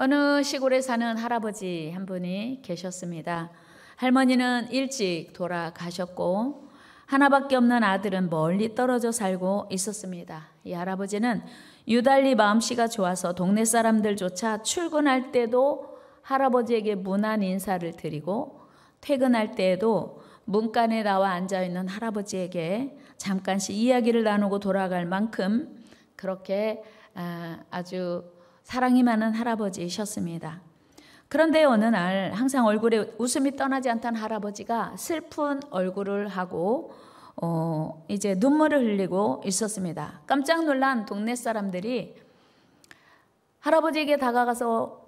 어느 시골에 사는 할아버지 한 분이 계셨습니다. 할머니는 일찍 돌아가셨고 하나밖에 없는 아들은 멀리 떨어져 살고 있었습니다. 이 할아버지는 유달리 마음씨가 좋아서 동네 사람들조차 출근할 때도 할아버지에게 문안 인사를 드리고 퇴근할 때에도 문간에 나와 앉아있는 할아버지에게 잠깐씩 이야기를 나누고 돌아갈 만큼 그렇게 아주 사랑이 많은 할아버지이셨습니다. 그런데 어느 날 항상 얼굴에 웃음이 떠나지 않던 할아버지가 슬픈 얼굴을 하고 이제 눈물을 흘리고 있었습니다. 깜짝 놀란 동네 사람들이 할아버지에게 다가가서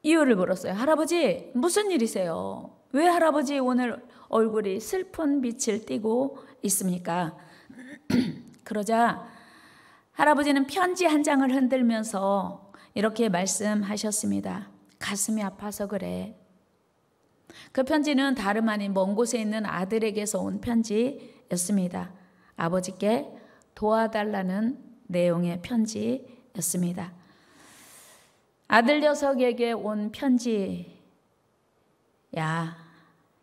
이유를 물었어요. 할아버지, 무슨 일이세요? 왜 할아버지 오늘 얼굴이 슬픈 빛을 띠고 있습니까? 그러자 할아버지는 편지 한 장을 흔들면서 이렇게 말씀하셨습니다. 가슴이 아파서 그래. 그 편지는 다름 아닌 먼 곳에 있는 아들에게서 온 편지였습니다. 아버지께 도와달라는 내용의 편지였습니다. 아들 녀석에게 온 편지. 야,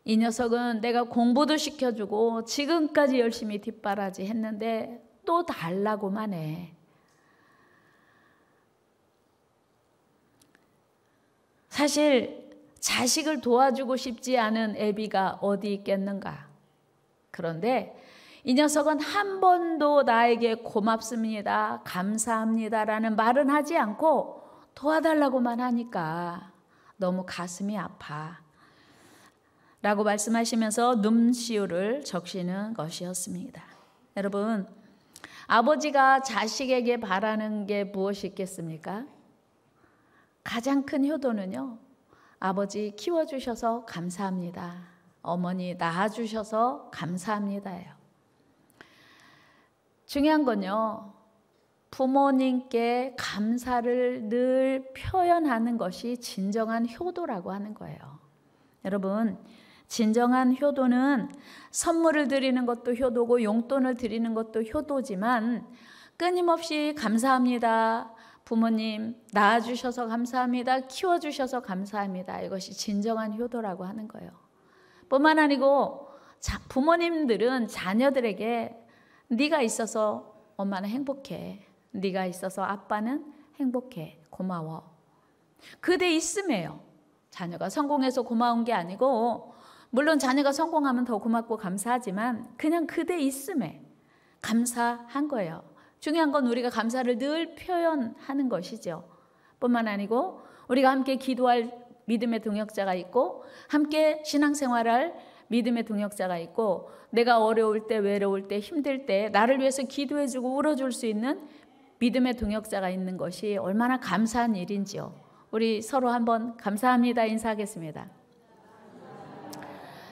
이 녀석은 내가 공부도 시켜주고 지금까지 열심히 뒷바라지 했는데 또 달라고만 해. 사실 자식을 도와주고 싶지 않은 애비가 어디 있겠는가. 그런데 이 녀석은 한 번도 나에게 고맙습니다, 감사합니다라는 말은 하지 않고 도와달라고만 하니까 너무 가슴이 아파 라고 말씀하시면서 눈시울을 적시는 것이었습니다. 여러분, 아버지가 자식에게 바라는 게 무엇이 있겠습니까? 가장 큰 효도는요, 아버지 키워주셔서 감사합니다. 어머니 낳아주셔서 감사합니다예요. 중요한 건요, 부모님께 감사를 늘 표현하는 것이 진정한 효도라고 하는 거예요. 여러분, 진정한 효도는 선물을 드리는 것도 효도고 용돈을 드리는 것도 효도지만 끊임없이 감사합니다. 부모님 낳아주셔서 감사합니다. 키워주셔서 감사합니다. 이것이 진정한 효도라고 하는 거예요. 뿐만 아니고 부모님들은 자녀들에게 네가 있어서 엄마는 행복해. 네가 있어서 아빠는 행복해. 고마워. 그대 있음이에요. 자녀가 성공해서 고마운 게 아니고, 물론 자녀가 성공하면 더 고맙고 감사하지만 그냥 그대 있음에 감사한 거예요. 중요한 건 우리가 감사를 늘 표현하는 것이죠. 뿐만 아니고 우리가 함께 기도할 믿음의 동역자가 있고 함께 신앙생활할 믿음의 동역자가 있고 내가 어려울 때, 외로울 때, 힘들 때 나를 위해서 기도해주고 울어줄 수 있는 믿음의 동역자가 있는 것이 얼마나 감사한 일인지요. 우리 서로 한번 감사합니다 인사하겠습니다.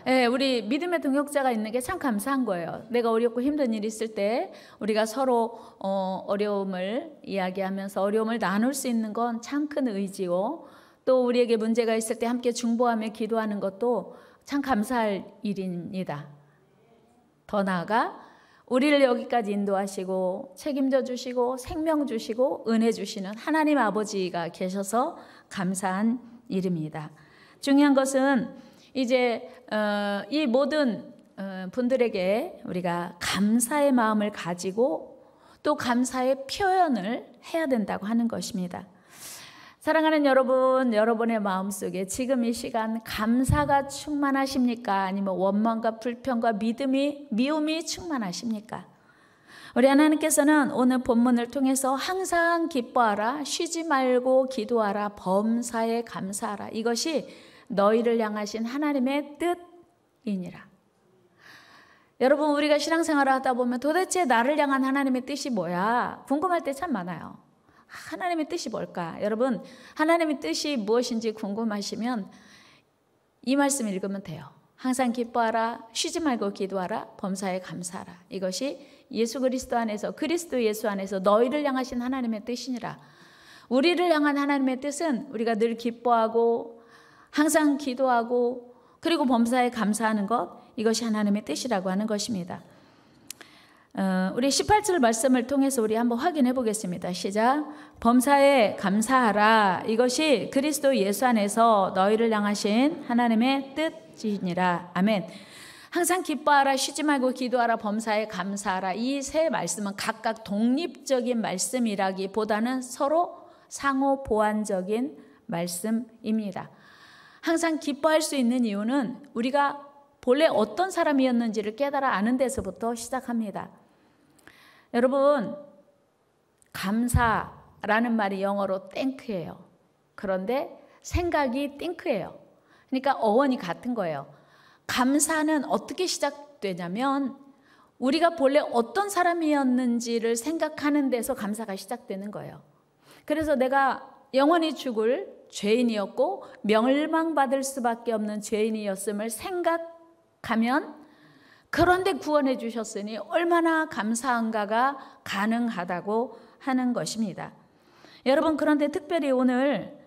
네, 우리 믿음의 동역자가 있는 게 참 감사한 거예요. 내가 어렵고 힘든 일이 있을 때 우리가 서로 어려움을 이야기하면서 어려움을 나눌 수 있는 건 참 큰 의지요. 또 우리에게 문제가 있을 때 함께 중보하며 기도하는 것도 참 감사할 일입니다. 더 나아가 우리를 여기까지 인도하시고 책임져 주시고 생명 주시고 은혜 주시는 하나님 아버지가 계셔서 감사한 일입니다. 중요한 것은 이제 이 모든 분들에게 우리가 감사의 마음을 가지고 또 감사의 표현을 해야 된다고 하는 것입니다. 사랑하는 여러분, 여러분의 마음속에 지금 이 시간 감사가 충만하십니까? 아니면 원망과 불평과 미움이 충만하십니까? 우리 하나님께서는 오늘 본문을 통해서 항상 기뻐하라, 쉬지 말고 기도하라, 범사에 감사하라. 이것이 너희를 향하신 하나님의 뜻이니라. 여러분, 우리가 신앙생활을 하다 보면 도대체 나를 향한 하나님의 뜻이 뭐야? 궁금할 때 참 많아요. 하나님의 뜻이 뭘까? 여러분, 하나님의 뜻이 무엇인지 궁금하시면 이 말씀 읽으면 돼요. 항상 기뻐하라, 쉬지 말고 기도하라, 범사에 감사하라. 이것이 예수 그리스도 안에서, 그리스도 예수 안에서 너희를 향하신 하나님의 뜻이니라. 우리를 향한 하나님의 뜻은 우리가 늘 기뻐하고 항상 기도하고 그리고 범사에 감사하는 것, 이것이 하나님의 뜻이라고 하는 것입니다. 우리 18절 말씀을 통해서 우리 한번 확인해 보겠습니다. 시작. 범사에 감사하라. 이것이 그리스도 예수 안에서 너희를 향하신 하나님의 뜻이니라. 아멘. 항상 기뻐하라, 쉬지 말고 기도하라, 범사에 감사하라. 이 세 말씀은 각각 독립적인 말씀이라기보다는 서로 상호 보완적인 말씀입니다. 항상 기뻐할 수 있는 이유는 우리가 본래 어떤 사람이었는지를 깨달아 아는 데서부터 시작합니다. 여러분, 감사라는 말이 영어로 thank예요. 그런데 생각이 think예요. 그러니까 어원이 같은 거예요. 감사는 어떻게 시작되냐면 우리가 본래 어떤 사람이었는지를 생각하는 데서 감사가 시작되는 거예요. 그래서 내가 영원히 죽을 죄인이었고 멸망받을 수밖에 없는 죄인이었음을 생각하면, 그런데 구원해 주셨으니 얼마나 감사한가가 가능하다고 하는 것입니다. 여러분, 그런데 특별히 오늘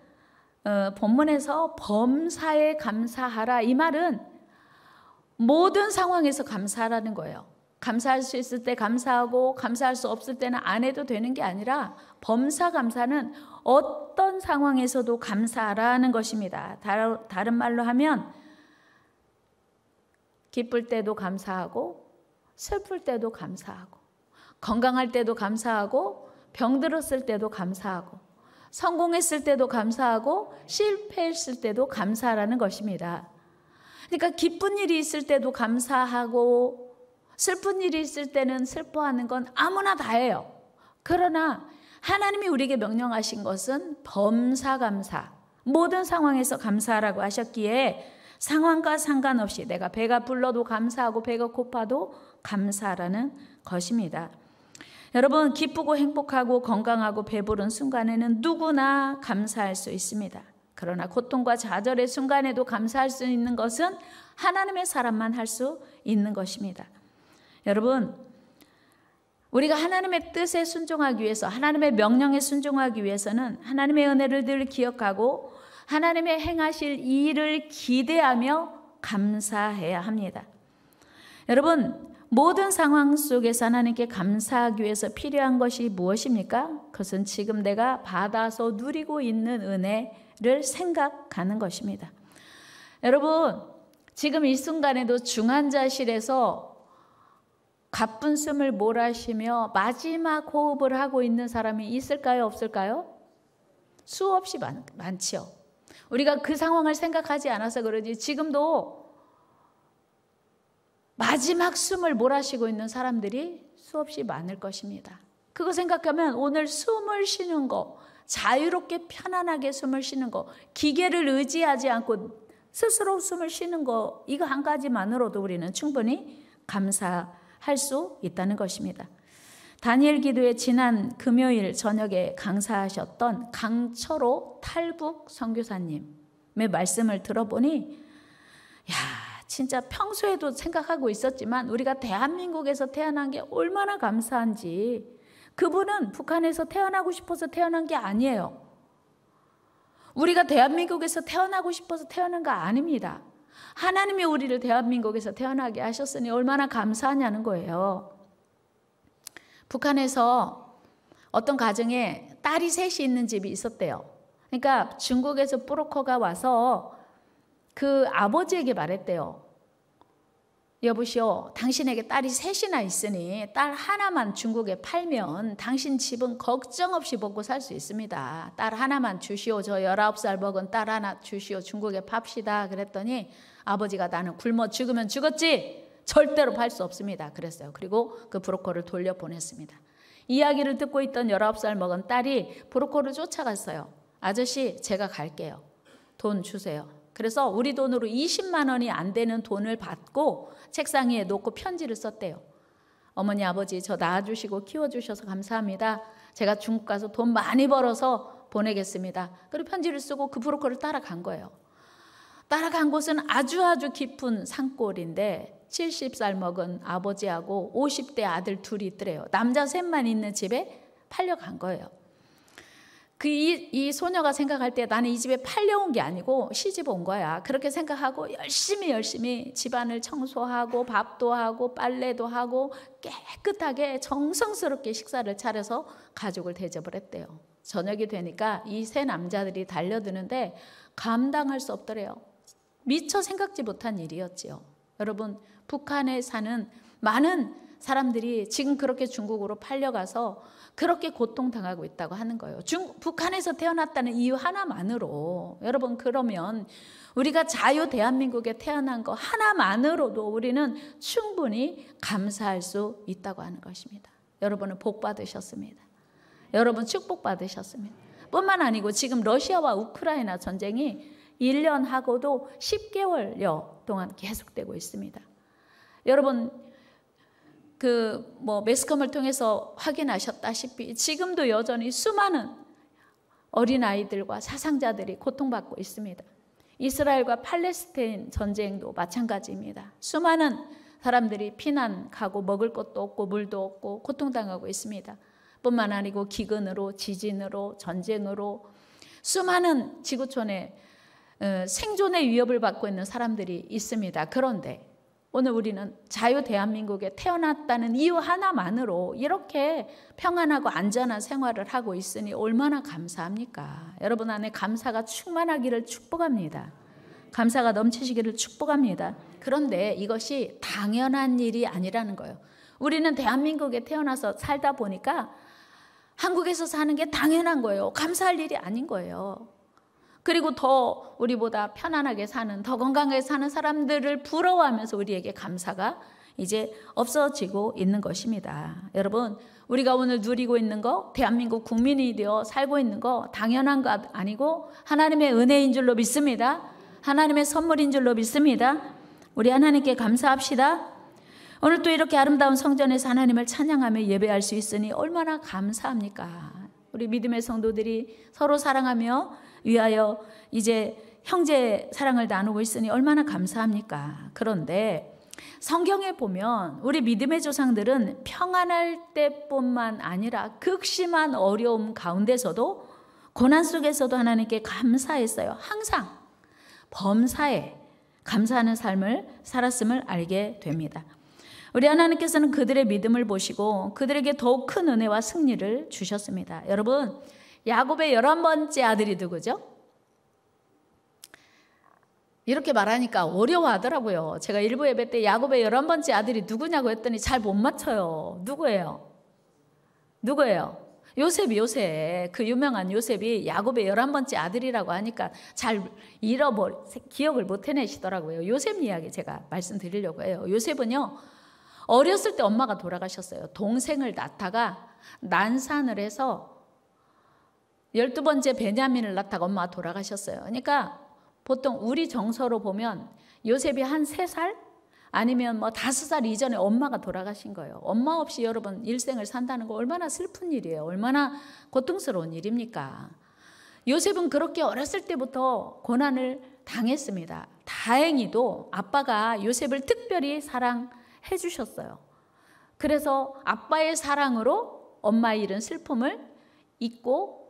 본문에서 범사에 감사하라, 이 말은 모든 상황에서 감사하라는 거예요. 감사할 수 있을 때 감사하고 감사할 수 없을 때는 안 해도 되는 게 아니라 범사 감사는 어떤 상황에서도 감사하라는 것입니다. 다른 말로 하면 기쁠 때도 감사하고 슬플 때도 감사하고 건강할 때도 감사하고 병들었을 때도 감사하고 성공했을 때도 감사하고 실패했을 때도 감사하라는 것입니다. 그러니까 기쁜 일이 있을 때도 감사하고 슬픈 일이 있을 때는 슬퍼하는 건 아무나 다 해요. 그러나 하나님이 우리에게 명령하신 것은 범사감사, 모든 상황에서 감사하라고 하셨기에 상황과 상관없이 내가 배가 불러도 감사하고 배가 고파도 감사하라는 것입니다. 여러분, 기쁘고 행복하고 건강하고 배부른 순간에는 누구나 감사할 수 있습니다. 그러나 고통과 좌절의 순간에도 감사할 수 있는 것은 하나님의 사람만 할 수 있는 것입니다. 여러분, 우리가 하나님의 뜻에 순종하기 위해서, 하나님의 명령에 순종하기 위해서는 하나님의 은혜를 늘 기억하고 하나님의 행하실 일을 기대하며 감사해야 합니다. 여러분, 모든 상황 속에서 하나님께 감사하기 위해서 필요한 것이 무엇입니까? 그것은 지금 내가 받아서 누리고 있는 은혜를 생각하는 것입니다. 여러분, 지금 이 순간에도 중환자실에서 가쁜 숨을 몰아쉬며 마지막 호흡을 하고 있는 사람이 있을까요? 없을까요? 수없이 많지요. 우리가 그 상황을 생각하지 않아서 그러지 지금도 마지막 숨을 몰아쉬고 있는 사람들이 수없이 많을 것입니다. 그거 생각하면 오늘 숨을 쉬는 거, 자유롭게 편안하게 숨을 쉬는 거, 기계를 의지하지 않고 스스로 숨을 쉬는 거, 이거 한 가지만으로도 우리는 충분히 감사할 수 있다는 것입니다. 다니엘 기도회 지난 금요일 저녁에 강사하셨던 강철호 탈북 선교사님의 말씀을 들어보니, 야, 진짜 평소에도 생각하고 있었지만 우리가 대한민국에서 태어난 게 얼마나 감사한지. 그분은 북한에서 태어나고 싶어서 태어난 게 아니에요. 우리가 대한민국에서 태어나고 싶어서 태어난 거 아닙니다. 하나님이 우리를 대한민국에서 태어나게 하셨으니 얼마나 감사하냐는 거예요. 북한에서 어떤 가정에 딸이 셋이 있는 집이 있었대요. 그러니까 중국에서 브로커가 와서 그 아버지에게 말했대요. 여보시오, 당신에게 딸이 셋이나 있으니 딸 하나만 중국에 팔면 당신 집은 걱정 없이 먹고 살 수 있습니다. 딸 하나만 주시오. 저 19살 먹은 딸 하나 주시오. 중국에 팝시다. 그랬더니 아버지가 나는 굶어 죽으면 죽었지 절대로 팔 수 없습니다. 그랬어요. 그리고 그 브로커를 돌려보냈습니다. 이야기를 듣고 있던 19살 먹은 딸이 브로커를 쫓아갔어요. 아저씨, 제가 갈게요. 돈 주세요. 그래서 우리 돈으로 20만 원이 안 되는 돈을 받고 책상 위에 놓고 편지를 썼대요. 어머니, 아버지, 저 낳아주시고 키워주셔서 감사합니다. 제가 중국 가서 돈 많이 벌어서 보내겠습니다. 그리고 편지를 쓰고 그 브로커를 따라간 거예요. 따라간 곳은 아주 깊은 산골인데 70살 먹은 아버지하고 50대 아들 둘이 있더래요. 남자 셋만 있는 집에 팔려간 거예요. 이 소녀가 생각할 때 나는 이 집에 팔려온 게 아니고 시집 온 거야. 그렇게 생각하고 열심히 집안을 청소하고 밥도 하고 빨래도 하고 깨끗하게 정성스럽게 식사를 차려서 가족을 대접을 했대요. 저녁이 되니까 이 세 남자들이 달려드는데 감당할 수 없더래요. 미처 생각지 못한 일이었지요. 여러분, 북한에 사는 많은 사람들이 지금 그렇게 중국으로 팔려가서 그렇게 고통당하고 있다고 하는 거예요. 북한에서 태어났다는 이유 하나만으로, 여러분, 그러면 우리가 자유 대한민국에 태어난 거 하나만으로도 우리는 충분히 감사할 수 있다고 하는 것입니다. 여러분은 복 받으셨습니다. 여러분 축복 받으셨습니다. 뿐만 아니고 지금 러시아와 우크라이나 전쟁이 1년하고도 10개월여 동안 계속되고 있습니다. 여러분, 매스컴을 통해서 확인하셨다시피 지금도 여전히 수많은 어린아이들과 사상자들이 고통받고 있습니다. 이스라엘과 팔레스타인 전쟁도 마찬가지입니다. 수많은 사람들이 피난 가고 먹을 것도 없고 물도 없고 고통당하고 있습니다. 뿐만 아니고 기근으로, 지진으로, 전쟁으로 수많은 지구촌에 생존의 위협을 받고 있는 사람들이 있습니다. 그런데 오늘 우리는 자유 대한민국에 태어났다는 이유 하나만으로 이렇게 평안하고 안전한 생활을 하고 있으니 얼마나 감사합니까? 여러분 안에 감사가 충만하기를 축복합니다. 감사가 넘치시기를 축복합니다. 그런데 이것이 당연한 일이 아니라는 거예요. 우리는 대한민국에 태어나서 살다 보니까 한국에서 사는 게 당연한 거예요. 감사할 일이 아닌 거예요. 그리고 더 우리보다 편안하게 사는, 더 건강하게 사는 사람들을 부러워하면서 우리에게 감사가 이제 없어지고 있는 것입니다. 여러분, 우리가 오늘 누리고 있는 거, 대한민국 국민이 되어 살고 있는 거 당연한 것 아니고 하나님의 은혜인 줄로 믿습니다. 하나님의 선물인 줄로 믿습니다. 우리 하나님께 감사합시다. 오늘 또 이렇게 아름다운 성전에서 하나님을 찬양하며 예배할 수 있으니 얼마나 감사합니까? 우리 믿음의 성도들이 서로 사랑하며 위하여 이제 형제 사랑을 나누고 있으니 얼마나 감사합니까? 그런데 성경에 보면 우리 믿음의 조상들은 평안할 때뿐만 아니라 극심한 어려움 가운데서도 고난 속에서도 하나님께 감사했어요. 항상 범사에 감사하는 삶을 살았음을 알게 됩니다. 우리 하나님께서는 그들의 믿음을 보시고 그들에게 더욱 큰 은혜와 승리를 주셨습니다. 여러분, 야곱의 11번째 아들이 누구죠? 이렇게 말하니까 어려워하더라고요. 제가 일부 예배 때 야곱의 11번째 아들이 누구냐고 했더니 잘 못 맞춰요. 누구예요? 요셉. 그 유명한 요셉이 야곱의 11번째 아들이라고 하니까 잘 기억을 못 해내시더라고요. 요셉 이야기 제가 말씀드리려고 해요. 요셉은요, 어렸을 때 엄마가 돌아가셨어요. 동생을 낳다가 난산을 해서 12번째 베냐민을 낳다가 엄마가 돌아가셨어요. 그러니까 보통 우리 정서로 보면 요셉이 한 3살 아니면 5살 이전에 엄마가 돌아가신 거예요. 엄마 없이 여러분 일생을 산다는 거 얼마나 슬픈 일이에요. 얼마나 고통스러운 일입니까? 요셉은 그렇게 어렸을 때부터 고난을 당했습니다. 다행히도 아빠가 요셉을 특별히 사랑해 주셨어요. 그래서 아빠의 사랑으로 엄마의 잃은 슬픔을 잊고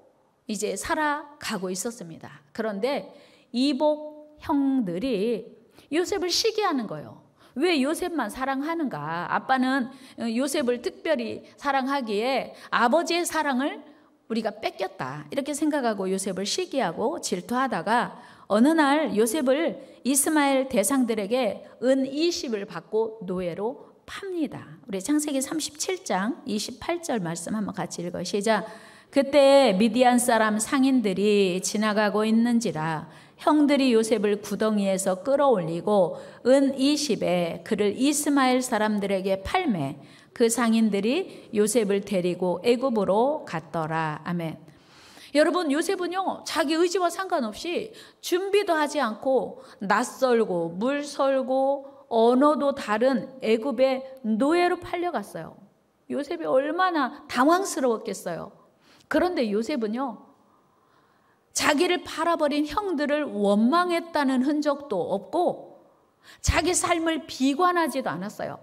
이제 살아가고 있었습니다. 그런데 이복 형들이 요셉을 시기하는 거예요. 왜 요셉만 사랑하는가? 아빠는 요셉을 특별히 사랑하기에 아버지의 사랑을 우리가 뺏겼다, 이렇게 생각하고 요셉을 시기하고 질투하다가 어느 날 요셉을 이스마엘 대상들에게 은 20을 받고 노예로 팝니다. 우리 창세기 37장 28절 말씀 한번 같이 읽어요. 시작. 그때 미디안 사람 상인들이 지나가고 있는지라 형들이 요셉을 구덩이에서 끌어올리고 은 20에 그를 이스마엘 사람들에게 팔매 그 상인들이 요셉을 데리고 애굽으로 갔더라. 아멘. 여러분, 요셉은요 자기 의지와 상관없이 준비도 하지 않고 낯설고 물설고 언어도 다른 애굽의 노예로 팔려갔어요. 요셉이 얼마나 당황스러웠겠어요. 그런데 요셉은요 자기를 팔아버린 형들을 원망했다는 흔적도 없고 자기 삶을 비관하지도 않았어요.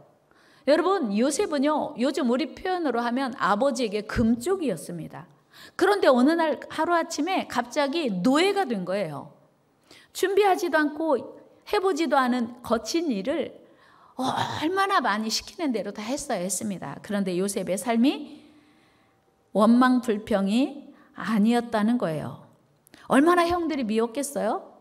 여러분, 요셉은요 요즘 우리 표현으로 하면 아버지에게 금쪽이었습니다. 그런데 어느 날 하루아침에 갑자기 노예가 된 거예요. 준비하지도 않고 해보지도 않은 거친 일을 얼마나 많이 시키는 대로 다 했습니다. 그런데 요셉의 삶이 원망 불평이 아니었다는 거예요. 얼마나 형들이 미웠겠어요?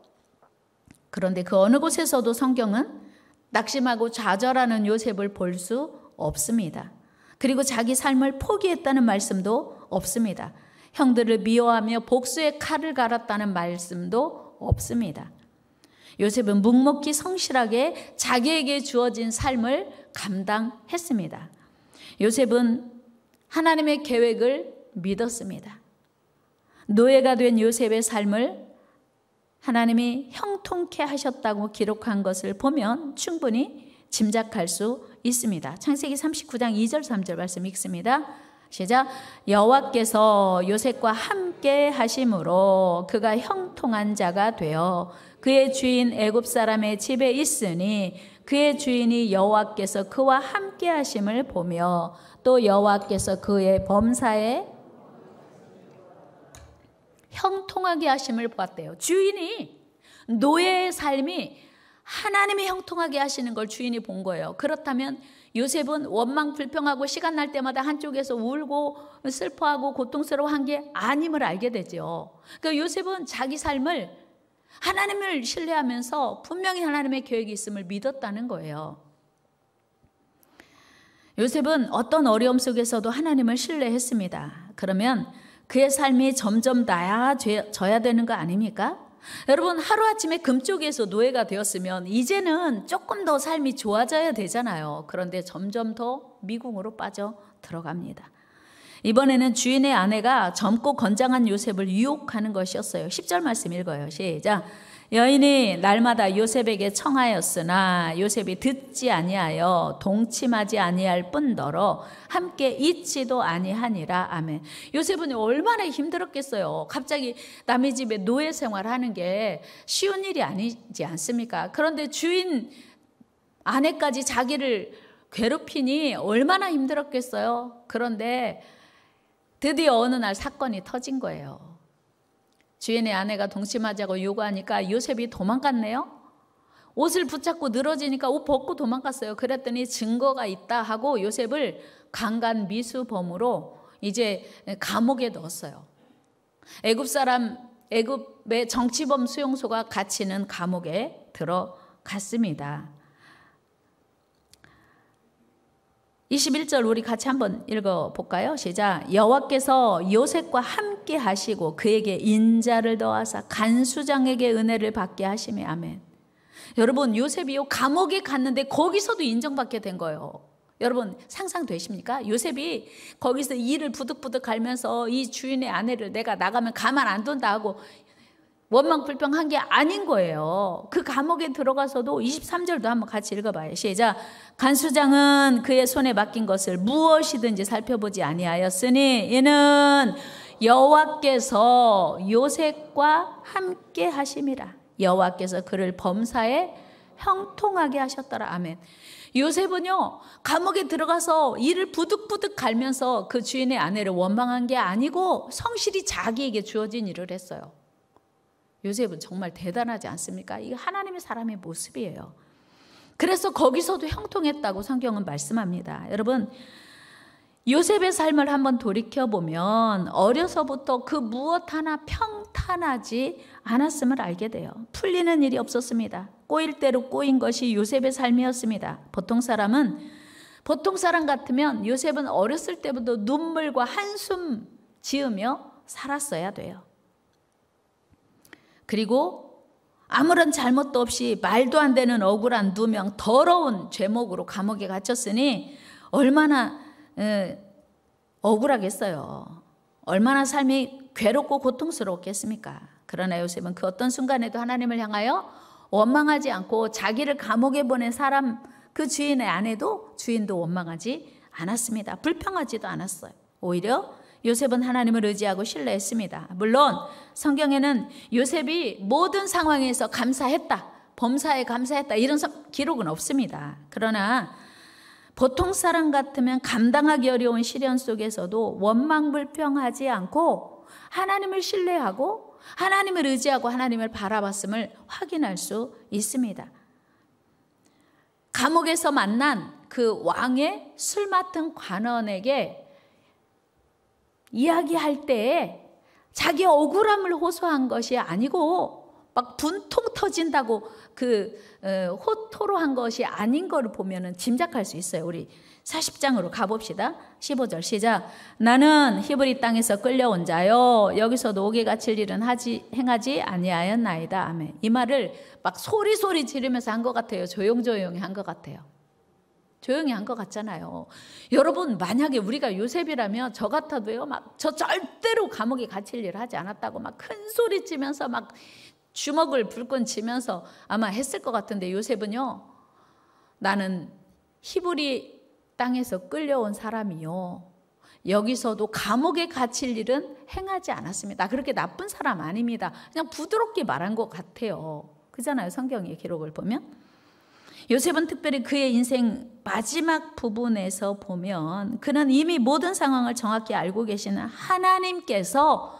그런데 그 어느 곳에서도 성경은 낙심하고 좌절하는 요셉을 볼 수 없습니다. 그리고 자기 삶을 포기했다는 말씀도 없습니다. 형들을 미워하며 복수의 칼을 갈았다는 말씀도 없습니다. 요셉은 묵묵히 성실하게 자기에게 주어진 삶을 감당했습니다. 요셉은 하나님의 계획을 믿었습니다. 노예가 된 요셉의 삶을 하나님이 형통케 하셨다고 기록한 것을 보면 충분히 짐작할 수 있습니다. 창세기 39장 2절 3절 말씀 읽습니다. 시작. 여호와께서 요셉과 함께 하심으로 그가 형통한 자가 되어 그의 주인 애굽 사람의 집에 있으니 그의 주인이 여호와께서 그와 함께 하심을 보며 또 여호와께서 그의 범사에 형통하게 하심을 보았대요. 주인이 노예의 삶이 하나님이 형통하게 하시는 걸 주인이 본 거예요. 그렇다면 요셉은 원망 불평하고 시간 날 때마다 한쪽에서 울고 슬퍼하고 고통스러워한 게 아님을 알게 되죠. 그러니까 요셉은 자기 삶을 하나님을 신뢰하면서 분명히 하나님의 계획이 있음을 믿었다는 거예요. 요셉은 어떤 어려움 속에서도 하나님을 신뢰했습니다. 그러면 그의 삶이 점점 나아져야 되는 거 아닙니까? 여러분, 하루아침에 금쪽에서 노예가 되었으면 이제는 조금 더 삶이 좋아져야 되잖아요. 그런데 점점 더 미궁으로 빠져 들어갑니다. 이번에는 주인의 아내가 젊고 건장한 요셉을 유혹하는 것이었어요. 10절 말씀 읽어요. 시작. 여인이 날마다 요셉에게 청하였으나 요셉이 듣지 아니하여 동침하지 아니할 뿐더러 함께 있지도 아니하니라. 아멘. 요셉은 얼마나 힘들었겠어요. 갑자기 남의 집에 노예 생활하는 게 쉬운 일이 아니지 않습니까? 그런데 주인 아내까지 자기를 괴롭히니 얼마나 힘들었겠어요. 그런데 드디어 어느 날 사건이 터진 거예요. 주인의 아내가 동침하자고 요구하니까 요셉이 도망갔네요. 옷을 붙잡고 늘어지니까 옷 벗고 도망갔어요. 그랬더니 증거가 있다 하고 요셉을 강간 미수범으로 이제 감옥에 넣었어요. 애굽의 정치범 수용소가 갇히는 감옥에 들어갔습니다. 21절 우리 같이 한번 읽어볼까요? 시작. 여호와께서 요셉과 함께 하시고 그에게 인자를 더하사 간수장에게 은혜를 받게 하시며. 아멘. 여러분, 요셉이 감옥에 갔는데 거기서도 인정받게 된 거예요. 여러분, 상상되십니까? 요셉이 거기서 이를 부득부득 갈면서 이 주인의 아내를 내가 나가면 가만 안 둔다 하고 원망 불평한 게 아닌 거예요. 그 감옥에 들어가서도 23절도 한번 같이 읽어봐요. 시작. 간수장은 그의 손에 맡긴 것을 무엇이든지 살펴보지 아니하였으니 이는 여호와께서 요셉과 함께 하심이라. 여호와께서 그를 범사에 형통하게 하셨더라. 아멘. 요셉은요, 감옥에 들어가서 이를 부득부득 갈면서 그 주인의 아내를 원망한 게 아니고 성실히 자기에게 주어진 일을 했어요. 요셉은 정말 대단하지 않습니까? 이게 하나님의 사람의 모습이에요. 그래서 거기서도 형통했다고 성경은 말씀합니다. 여러분, 요셉의 삶을 한번 돌이켜보면 어려서부터 그 무엇 하나 평탄하지 않았음을 알게 돼요. 풀리는 일이 없었습니다. 꼬일 대로 꼬인 것이 요셉의 삶이었습니다. 보통 사람 같으면 요셉은 어렸을 때부터 눈물과 한숨 지으며 살았어야 돼요. 그리고 아무런 잘못도 없이 말도 안 되는 억울한 누명, 더러운 죄목으로 감옥에 갇혔으니 얼마나 억울하겠어요. 얼마나 삶이 괴롭고 고통스러웠겠습니까? 그러나 요셉은 그 어떤 순간에도 하나님을 향하여 원망하지 않고 자기를 감옥에 보낸 사람, 그 주인의 아내도 주인도 원망하지 않았습니다. 불평하지도 않았어요. 오히려 요셉은 하나님을 의지하고 신뢰했습니다. 물론 성경에는 요셉이 모든 상황에서 감사했다, 범사에 감사했다 이런 기록은 없습니다. 그러나 보통 사람 같으면 감당하기 어려운 시련 속에서도 원망불평하지 않고 하나님을 신뢰하고 하나님을 의지하고 하나님을 바라봤음을 확인할 수 있습니다. 감옥에서 만난 그 왕의 술 맡은 관원에게 이야기할 때에 자기 억울함을 호소한 것이 아니고 막 분통 터진다고 호토로한 것이 아닌 것을 보면 짐작할 수 있어요. 우리 40장으로 가봅시다. 15절 시작. 나는 히브리 땅에서 끌려온 자요 여기서도 옥에 갇힐 일은 행하지 아니하였나이다. 아멘. 이 말을 막 소리 지르면서 한 것 같아요. 조용조용히 한 것 같아요. 조용히 한 것 같잖아요. 여러분, 만약에 우리가 요셉이라면 저 같아도요, 막 저 절대로 감옥에 갇힐 일을 하지 않았다고 막 큰 소리 치면서 막 주먹을 불끈 치면서 아마 했을 것 같은데, 요셉은요, 나는 히브리 땅에서 끌려온 사람이요 여기서도 감옥에 갇힐 일은 행하지 않았습니다. 그렇게 나쁜 사람 아닙니다. 그냥 부드럽게 말한 것 같아요. 그잖아요. 성경의 기록을 보면. 요셉은 특별히 그의 인생 마지막 부분에서 보면 그는 이미 모든 상황을 정확히 알고 계시는 하나님께서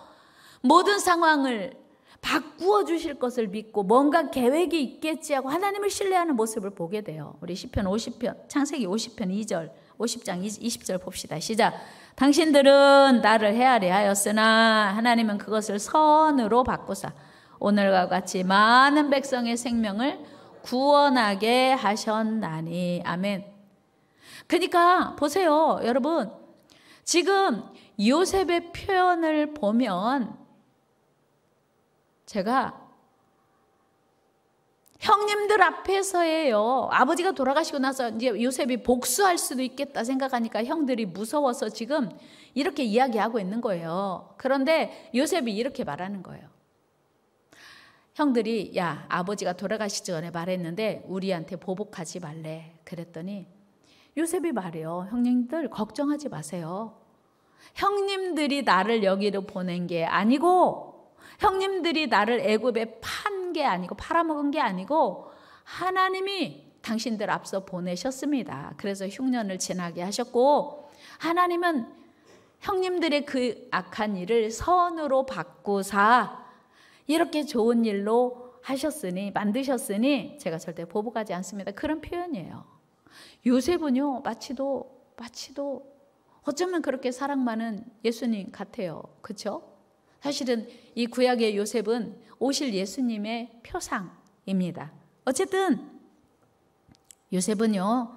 모든 상황을 바꾸어 주실 것을 믿고 뭔가 계획이 있겠지 하고 하나님을 신뢰하는 모습을 보게 돼요. 우리 시편 50편, 창세기 50편 2절, 50장 20절 봅시다. 시작. 당신들은 나를 헤아려 하였으나 하나님은 그것을 선으로 바꾸사 오늘과 같이 많은 백성의 생명을 구원하게 하셨나니. 아멘. 그러니까 보세요, 여러분. 지금 요셉의 표현을 보면 제가 형님들 앞에서예요. 아버지가 돌아가시고 나서 이제 요셉이 복수할 수도 있겠다 생각하니까 형들이 무서워서 지금 이렇게 이야기하고 있는 거예요. 그런데 요셉이 이렇게 말하는 거예요. 형들이 야, 아버지가 돌아가시기 전에 말했는데 우리한테 보복하지 말래. 그랬더니 요셉이 말해요. 형님들 걱정하지 마세요. 형님들이 나를 여기로 보낸 게 아니고 형님들이 나를 애굽에 판 게 아니고 팔아먹은 게 아니고 하나님이 당신들 앞서 보내셨습니다. 그래서 흉년을 지나게 하셨고 하나님은 형님들의 그 악한 일을 선으로 바꾸사 이렇게 좋은 일로 하셨으니 만드셨으니 제가 절대 보복하지 않습니다. 그런 표현이에요. 요셉은요 마치도 어쩌면 그렇게 사랑 많은 예수님 같아요. 그렇죠? 사실은 이 구약의 요셉은 오실 예수님의 표상입니다. 어쨌든 요셉은요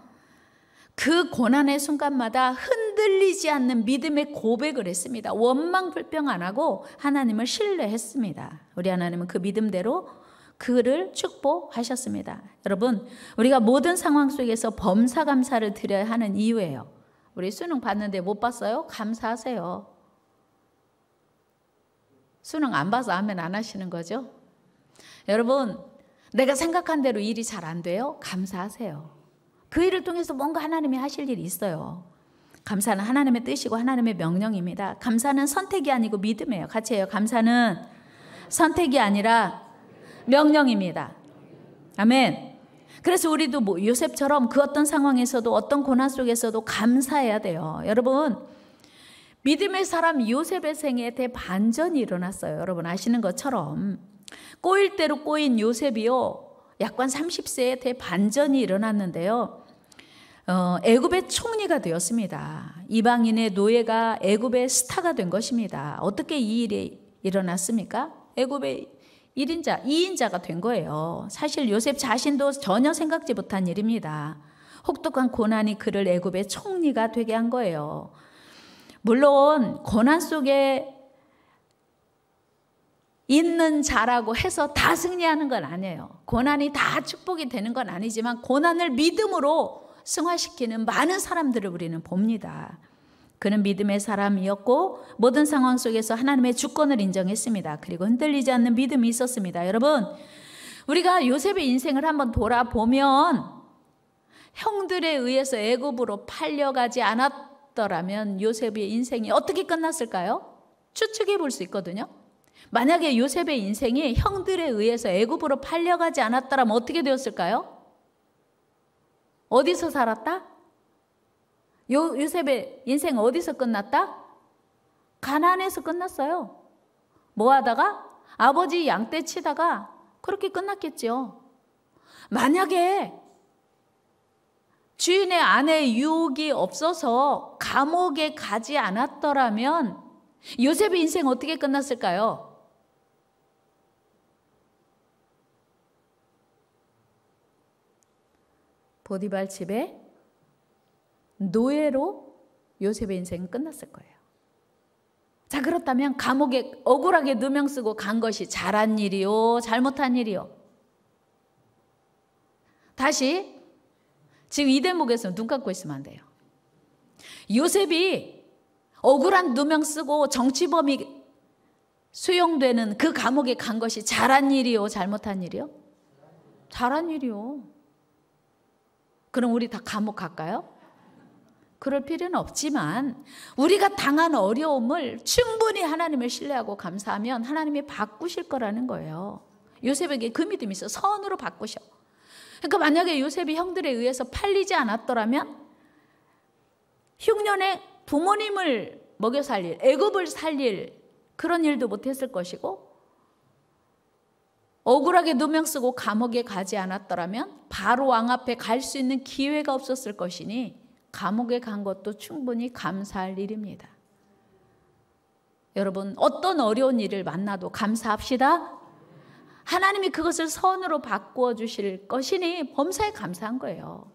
그 고난의 순간마다 흔들리지 않는 믿음의 고백을 했습니다. 원망 불평 안 하고 하나님을 신뢰했습니다. 우리 하나님은 그 믿음대로 그를 축복하셨습니다. 여러분, 우리가 모든 상황 속에서 범사감사를 드려야 하는 이유예요. 우리 수능 봤는데 못 봤어요? 감사하세요. 수능 안 봐서 아멘 안 하시는 거죠? 여러분, 내가 생각한 대로 일이 잘 안 돼요? 감사하세요. 그 일을 통해서 뭔가 하나님이 하실 일이 있어요. 감사는 하나님의 뜻이고 하나님의 명령입니다. 감사는 선택이 아니고 믿음이에요. 같이 해요. 감사는 선택이 아니라 명령입니다. 아멘. 그래서 우리도 뭐 요셉처럼 그 어떤 상황에서도 어떤 고난 속에서도 감사해야 돼요. 여러분, 믿음의 사람 요셉의 생에 대반전이 일어났어요. 여러분 아시는 것처럼 꼬일 대로 꼬인 요셉이요 약관 30세에 대반전이 일어났는데요. 애굽의 총리가 되었습니다. 이방인의 노예가 애굽의 스타가 된 것입니다. 어떻게 이 일이 일어났습니까? 애굽의 1인자, 2인자가 된 거예요. 사실 요셉 자신도 전혀 생각지 못한 일입니다. 혹독한 고난이 그를 애굽의 총리가 되게 한 거예요. 물론 고난 속에 있는 자라고 해서 다 승리하는 건 아니에요. 고난이 다 축복이 되는 건 아니지만 고난을 믿음으로 승화시키는 많은 사람들을 우리는 봅니다. 그는 믿음의 사람이었고 모든 상황 속에서 하나님의 주권을 인정했습니다. 그리고 흔들리지 않는 믿음이 있었습니다. 여러분, 우리가 요셉의 인생을 한번 돌아보면 형들에 의해서 애굽으로 팔려가지 않았더라면 요셉의 인생이 어떻게 끝났을까요? 추측해 볼 수 있거든요. 만약에 요셉의 인생이 형들에 의해서 애굽으로 팔려가지 않았더라면 어떻게 되었을까요? 어디서 살았다? 요셉의 인생 어디서 끝났다? 가나안에서 끝났어요. 뭐 하다가? 아버지 양떼 치다가 그렇게 끝났겠죠. 만약에 주인의 아내의 유혹이 없어서 감옥에 가지 않았더라면 요셉의 인생 어떻게 끝났을까요? 보디발 집에 노예로 요셉의 인생은 끝났을 거예요. 자, 그렇다면 감옥에 억울하게 누명 쓰고 간 것이 잘한 일이요, 잘못한 일이요? 다시 지금 이 대목에서 눈 감고 있으면 안 돼요. 요셉이 억울한 누명 쓰고 정치범이 수용되는 그 감옥에 간 것이 잘한 일이요, 잘못한 일이요? 잘한 일이요. 그럼 우리 다 감옥 갈까요? 그럴 필요는 없지만 우리가 당한 어려움을 충분히 하나님을 신뢰하고 감사하면 하나님이 바꾸실 거라는 거예요. 요셉에게 그 믿음이 있어. 선으로 바꾸셔. 그러니까 만약에 요셉이 형들에 의해서 팔리지 않았더라면 흉년에 부모님을 먹여 살릴, 애굽을 살릴 그런 일도 못했을 것이고, 억울하게 누명 쓰고 감옥에 가지 않았더라면 바로 왕 앞에 갈 수 있는 기회가 없었을 것이니 감옥에 간 것도 충분히 감사할 일입니다. 여러분, 어떤 어려운 일을 만나도 감사합시다. 하나님이 그것을 선으로 바꾸어 주실 것이니 범사에 감사한 거예요.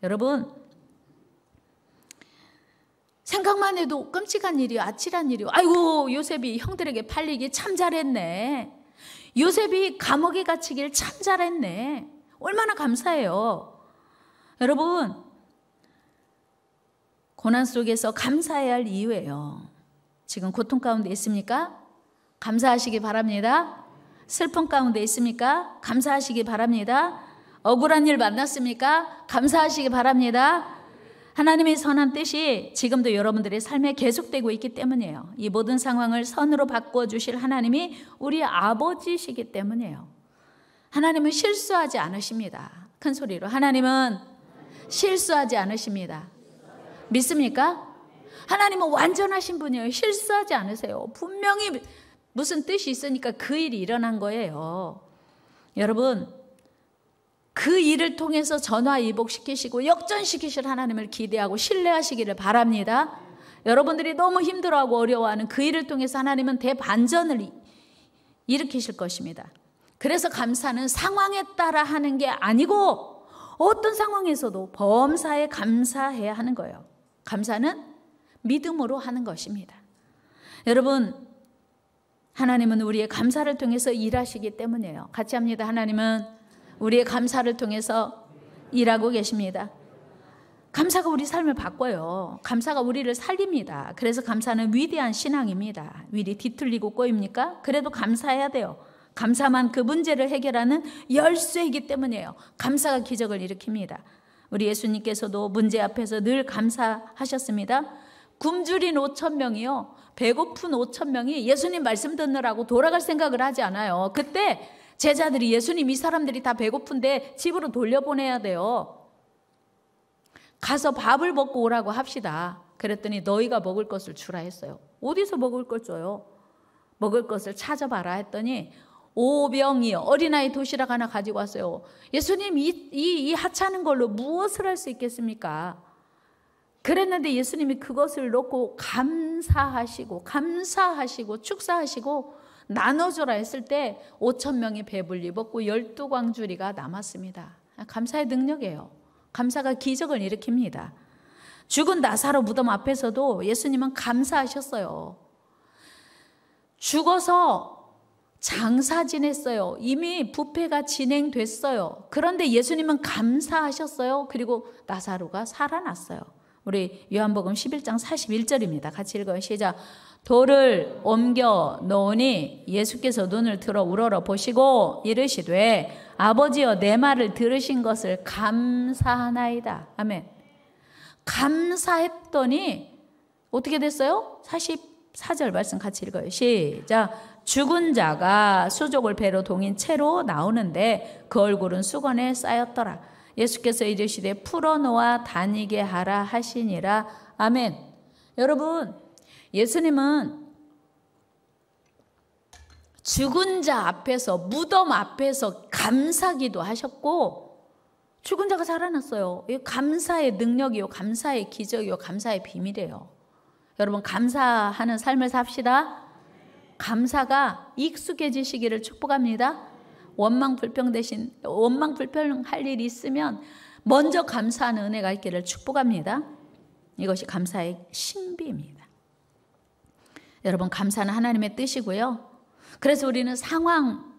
여러분, 생각만 해도 끔찍한 일이요, 아찔한 일이요. 아이고, 요셉이 형들에게 팔리기 참 잘했네. 요셉이 감옥에 갇히길 참 잘했네. 얼마나 감사해요. 여러분, 고난 속에서 감사해야 할 이유예요. 지금 고통 가운데 있습니까? 감사하시기 바랍니다. 슬픔 가운데 있습니까? 감사하시기 바랍니다. 억울한 일 만났습니까? 감사하시기 바랍니다. 하나님의 선한 뜻이 지금도 여러분들의 삶에 계속되고 있기 때문이에요. 이 모든 상황을 선으로 바꾸어 주실 하나님이 우리 아버지시기 때문이에요. 하나님은 실수하지 않으십니다. 큰 소리로, 하나님은 실수하지 않으십니다. 믿습니까? 하나님은 완전하신 분이에요. 실수하지 않으세요. 분명히 무슨 뜻이 있으니까 그 일이 일어난 거예요. 여러분, 그 일을 통해서 전화위복시키시고 역전시키실 하나님을 기대하고 신뢰하시기를 바랍니다. 여러분들이 너무 힘들어하고 어려워하는 그 일을 통해서 하나님은 대반전을 일으키실 것입니다. 그래서 감사는 상황에 따라 하는 게 아니고 어떤 상황에서도 범사에 감사해야 하는 거예요. 감사는 믿음으로 하는 것입니다. 여러분, 하나님은 우리의 감사를 통해서 일하시기 때문이에요. 같이 합니다. 하나님은 우리의 감사를 통해서 일하고 계십니다. 감사가 우리 삶을 바꿔요. 감사가 우리를 살립니다. 그래서 감사는 위대한 신앙입니다. 일이 뒤틀리고 꼬입니까? 그래도 감사해야 돼요. 감사만 그 문제를 해결하는 열쇠이기 때문이에요. 감사가 기적을 일으킵니다. 우리 예수님께서도 문제 앞에서 늘 감사하셨습니다. 굶주린 5,000명이요. 배고픈 5,000명이 예수님 말씀 듣느라고 돌아갈 생각을 하지 않아요. 그때 제자들이 예수님, 이 사람들이 다 배고픈데 집으로 돌려보내야 돼요. 가서 밥을 먹고 오라고 합시다. 그랬더니 너희가 먹을 것을 주라 했어요. 어디서 먹을 걸 줘요? 먹을 것을 찾아봐라 했더니 5병이 어린아이 도시락 하나 가지고 왔어요. 예수님, 이 하찮은 걸로 무엇을 할 수 있겠습니까? 그랬는데 예수님이 그것을 놓고 감사하시고 축사하시고 나눠줘라 했을 때 5,000명이 배불리 먹고 12광주리가 남았습니다. 감사의 능력이에요. 감사가 기적을 일으킵니다. 죽은 나사로 무덤 앞에서도 예수님은 감사하셨어요. 죽어서 장사 지냈어요. 이미 부패가 진행됐어요. 그런데 예수님은 감사하셨어요. 그리고 나사로가 살아났어요. 우리 요한복음 11장 41절입니다. 같이 읽어요. 시작. 돌을 옮겨 놓으니 예수께서 눈을 들어 우러러 보시고 이르시되 아버지여 내 말을 들으신 것을 감사하나이다. 아멘. 감사했더니 어떻게 됐어요? 44절 말씀 같이 읽어요. 시작. 죽은 자가 수족을 배로 동인 채로 나오는데 그 얼굴은 수건에 쌓였더라. 예수께서 이르시되 풀어놓아 다니게 하라 하시니라. 아멘. 여러분, 예수님은 죽은 자 앞에서, 무덤 앞에서 감사기도 하셨고, 죽은 자가 살아났어요. 이 감사의 능력이요, 감사의 기적이요, 감사의 비밀이에요. 여러분, 감사하는 삶을 삽시다. 감사가 익숙해지시기를 축복합니다. 원망 불평할 일이 있으면 먼저 감사하는 은혜가 있기를 축복합니다. 이것이 감사의 신비입니다. 여러분, 감사는 하나님의 뜻이고요. 그래서 우리는 상황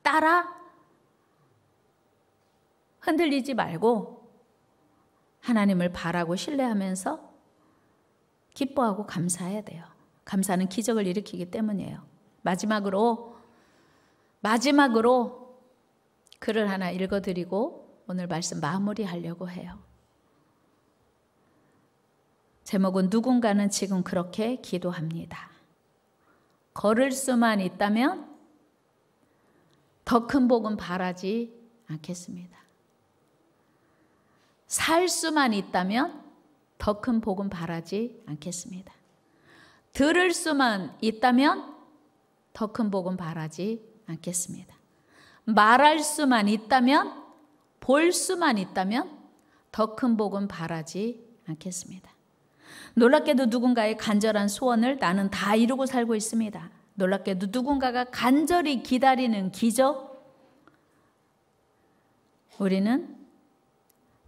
따라 흔들리지 말고 하나님을 바라고 신뢰하면서 기뻐하고 감사해야 돼요. 감사는 기적을 일으키기 때문이에요. 마지막으로 글을 하나 읽어드리고 오늘 말씀 마무리하려고 해요. 제목은 누군가는 지금 그렇게 기도합니다. 걸을 수만 있다면 더 큰 복은 바라지 않겠습니다. 살 수만 있다면 더 큰 복은 바라지 않겠습니다. 들을 수만 있다면 더 큰 복은 바라지 않겠습니다. 말할 수만 있다면, 볼 수만 있다면 더 큰 복은 바라지 않겠습니다. 놀랍게도 누군가의 간절한 소원을 나는 다 이루고 살고 있습니다. 놀랍게도 누군가가 간절히 기다리는 기적, 우리는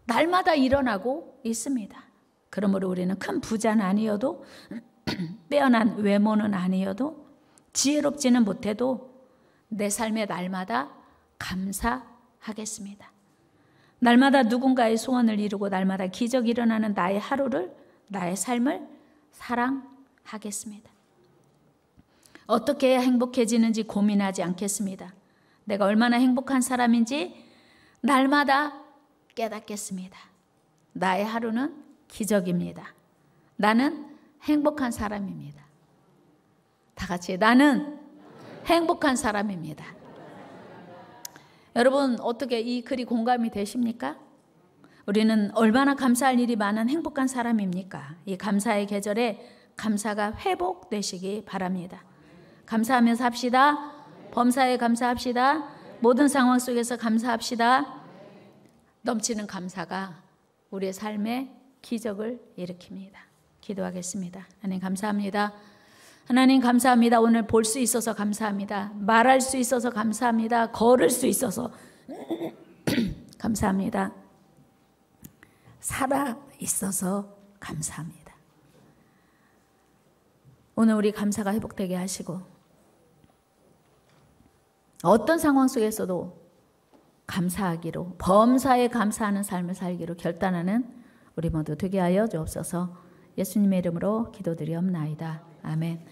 날마다 일어나고 있습니다. 그러므로 우리는 큰 부자는 아니어도 빼어난 외모는 아니어도 지혜롭지는 못해도 내 삶에 날마다 감사하겠습니다. 날마다 누군가의 소원을 이루고 날마다 기적이 일어나는 나의 하루를, 나의 삶을 사랑하겠습니다. 어떻게 해야 행복해지는지 고민하지 않겠습니다. 내가 얼마나 행복한 사람인지 날마다 깨닫겠습니다. 나의 하루는 기적입니다. 나는 행복한 사람입니다. 다 같이 나는 행복한 사람입니다. 여러분, 어떻게 이 글이 공감이 되십니까? 우리는 얼마나 감사할 일이 많은 행복한 사람입니까? 이 감사의 계절에 감사가 회복되시기 바랍니다. 감사하면서 합시다. 범사에 감사합시다. 모든 상황 속에서 감사합시다. 넘치는 감사가 우리의 삶에 기적을 일으킵니다. 기도하겠습니다. 하나님 감사합니다. 하나님 감사합니다. 오늘 볼 수 있어서 감사합니다. 말할 수 있어서 감사합니다. 걸을 수 있어서 감사합니다. 살아 있어서 감사합니다. 오늘 우리 감사가 회복되게 하시고 어떤 상황 속에서도 감사하기로, 범사에 감사하는 삶을 살기로 결단하는 우리 모두 되게 하여 주옵소서. 예수님의 이름으로 기도드리옵나이다. 아멘.